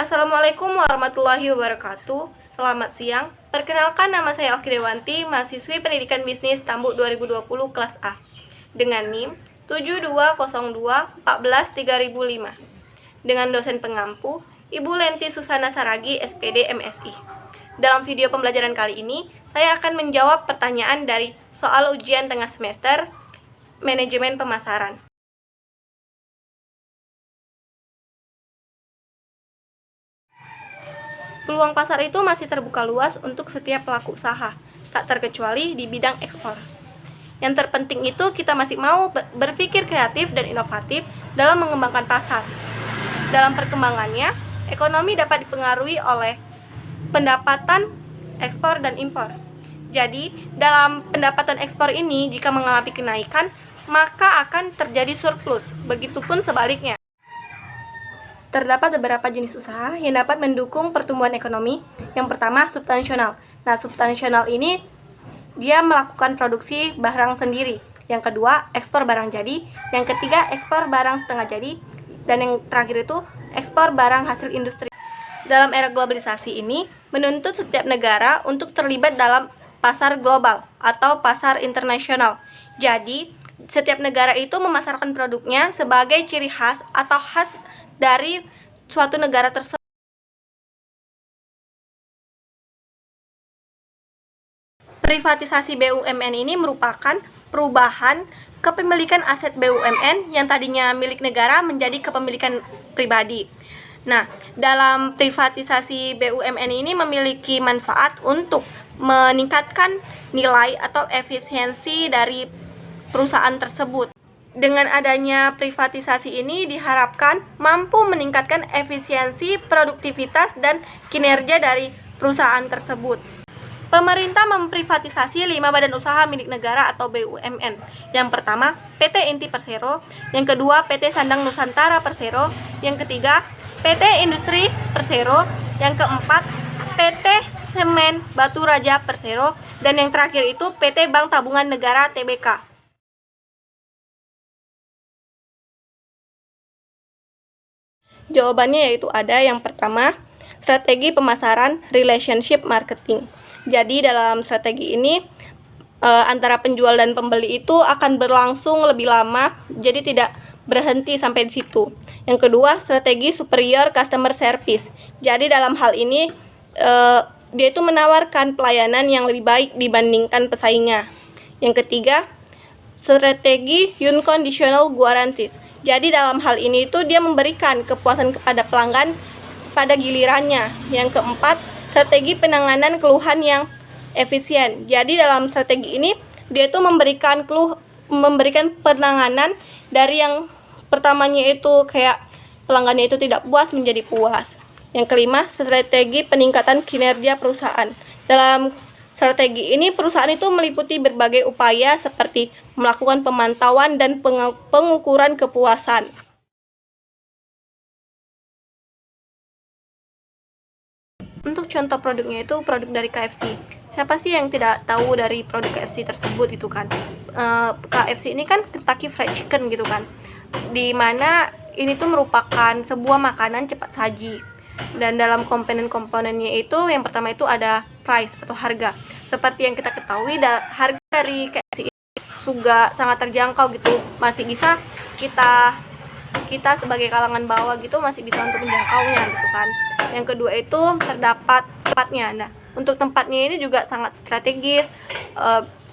Assalamualaikum warahmatullahi wabarakatuh. Selamat siang. Perkenalkan, nama saya Oki Dewanti, mahasiswi Pendidikan Bisnis Tambuk 2020 kelas A dengan NIM 7202143005 dengan dosen pengampu Ibu Lenti Susana Saragi, SPD MSI. Dalam video pembelajaran kali ini, saya akan menjawab pertanyaan dari soal ujian tengah semester manajemen pemasaran. Peluang pasar itu masih terbuka luas untuk setiap pelaku usaha, tak terkecuali di bidang ekspor. Yang terpenting itu kita masih mau berpikir kreatif dan inovatif dalam mengembangkan pasar. Dalam perkembangannya, ekonomi dapat dipengaruhi oleh pendapatan ekspor dan impor. Jadi, dalam pendapatan ekspor ini jika mengalami kenaikan, maka akan terjadi surplus, begitupun sebaliknya. Terdapat beberapa jenis usaha yang dapat mendukung pertumbuhan ekonomi. Yang pertama, substansional. Nah, substansional ini dia melakukan produksi barang sendiri. Yang kedua, ekspor barang jadi. Yang ketiga, ekspor barang setengah jadi. Dan yang terakhir itu, ekspor barang hasil industri. Dalam era globalisasi ini, menuntut setiap negara untuk terlibat dalam pasar global atau pasar internasional. Jadi, setiap negara itu memasarkan produknya sebagai ciri khas atau khas dari suatu negara tersebut. Privatisasi BUMN ini merupakan perubahan kepemilikan aset BUMN yang tadinya milik negara menjadi kepemilikan pribadi. Nah, dalam privatisasi BUMN ini memiliki manfaat untuk meningkatkan nilai atau efisiensi dari perusahaan tersebut. Dengan adanya privatisasi ini diharapkan mampu meningkatkan efisiensi, produktivitas, dan kinerja dari perusahaan tersebut. Pemerintah memprivatisasi 5 badan usaha milik negara atau BUMN. Yang pertama, PT Inti Persero. Yang kedua, PT Sandang Nusantara Persero. Yang ketiga, PT Industri Persero. Yang keempat, PT Semen Batu Raja Persero. Dan yang terakhir itu PT Bank Tabungan Negara TBK. Jawabannya yaitu ada yang pertama, strategi pemasaran relationship marketing. Jadi dalam strategi ini antara penjual dan pembeli itu akan berlangsung lebih lama, jadi tidak berhenti sampai di situ. Yang kedua, strategi superior customer service. Jadi dalam hal ini dia itu menawarkan pelayanan yang lebih baik dibandingkan pesaingnya. Yang ketiga, strategi unconditional guarantees. Jadi dalam hal ini itu dia memberikan kepuasan kepada pelanggan pada gilirannya. Yang keempat, strategi penanganan keluhan yang efisien. Jadi dalam strategi ini dia itu memberikan penanganan dari yang pertamanya itu kayak pelanggannya itu tidak puas menjadi puas. Yang kelima, strategi peningkatan kinerja perusahaan. Dalam strategi ini perusahaan itu meliputi berbagai upaya seperti melakukan pemantauan dan pengukuran kepuasan. Untuk contoh produknya itu produk dari KFC. Siapa sih yang tidak tahu dari produk KFC tersebut gitu kan? KFC ini kan Kentucky Fried Chicken gitu kan. Dimana ini tuh merupakan sebuah makanan cepat saji. Dan dalam komponen-komponennya itu yang pertama itu ada price atau harga. Seperti yang kita ketahui, harga dari KFC ini juga sangat terjangkau gitu. Masih bisa kita sebagai kalangan bawah gitu masih bisa untuk menjangkaunya gitu kan. Yang kedua itu terdapat tempatnya. Nah, untuk tempatnya ini juga sangat strategis.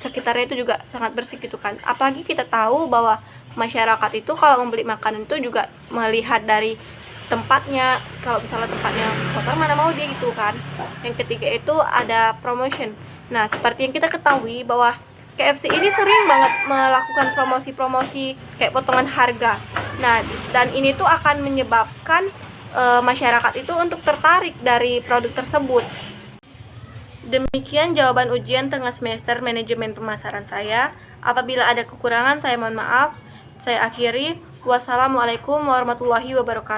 Sekitarnya itu juga sangat bersih gitu kan. Apalagi kita tahu bahwa masyarakat itu kalau membeli makanan itu juga melihat dari tempatnya. Kalau misalnya tempatnya kotor, mana mau dia gitu kan. Yang ketiga itu ada promotion. Nah, seperti yang kita ketahui bahwa KFC ini sering banget melakukan promosi-promosi kayak potongan harga. Nah, dan ini tuh akan menyebabkan masyarakat itu untuk tertarik dari produk tersebut. Demikian jawaban ujian tengah semester manajemen pemasaran saya. Apabila ada kekurangan, saya mohon maaf. Saya akhiri. Wassalamualaikum warahmatullahi wabarakatuh.